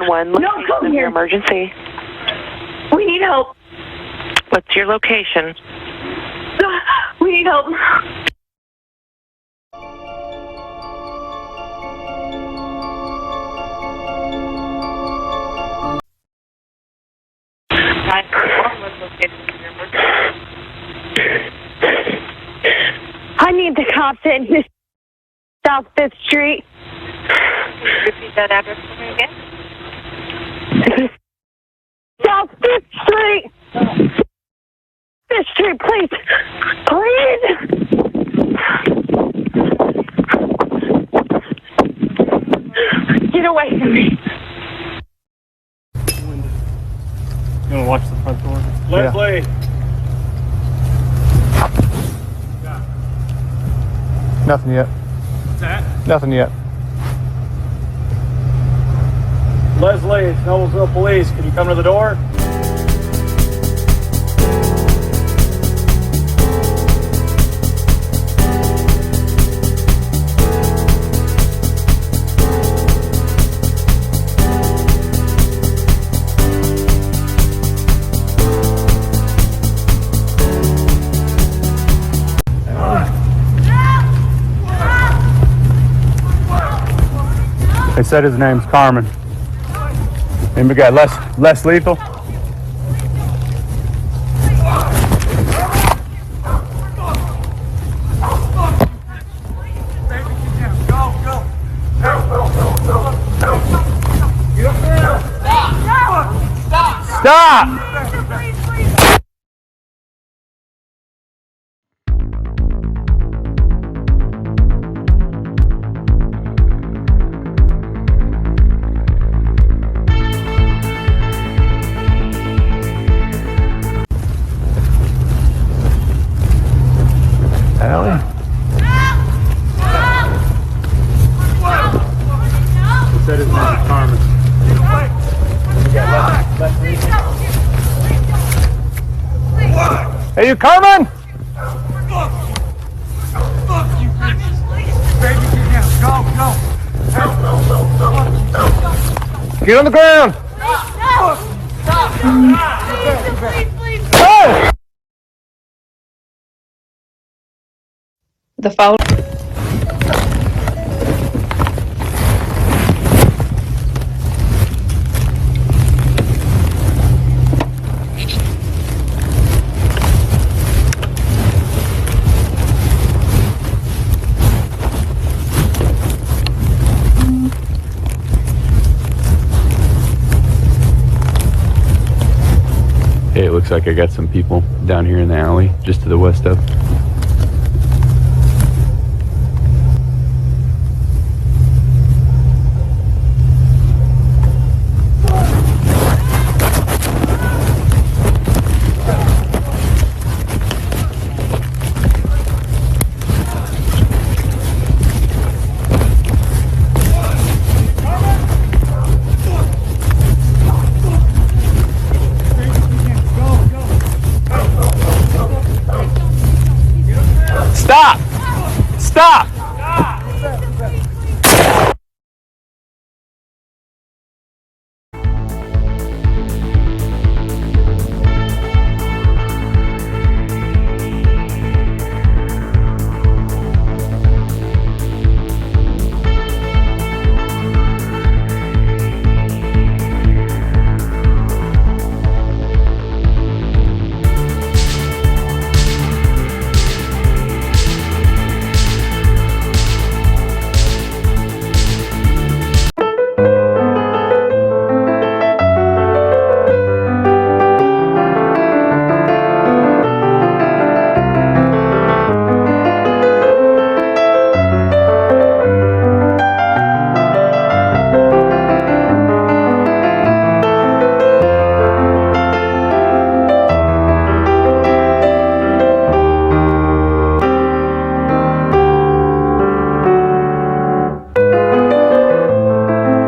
911. No, come here. Emergency. We need help. What's your location? We need help. I need the cops in South 5th Street. Repeat that address for me again. South 5th Street. 5th Street, please. Please. Get away from me. You want to watch the front door? Leslie! Nothing yet. What's that? Nothing yet. Leslie, it's Noblesville Police. Can you come to the door? They said his name's Carmen. And we got less lethal. Stop! Allie? He said his name is Carmen. Hey, you Carmen? Get on the ground! Hey! The foul. Hey, it looks like I got some people down here in the alley, just to the west of. Stop! Stop!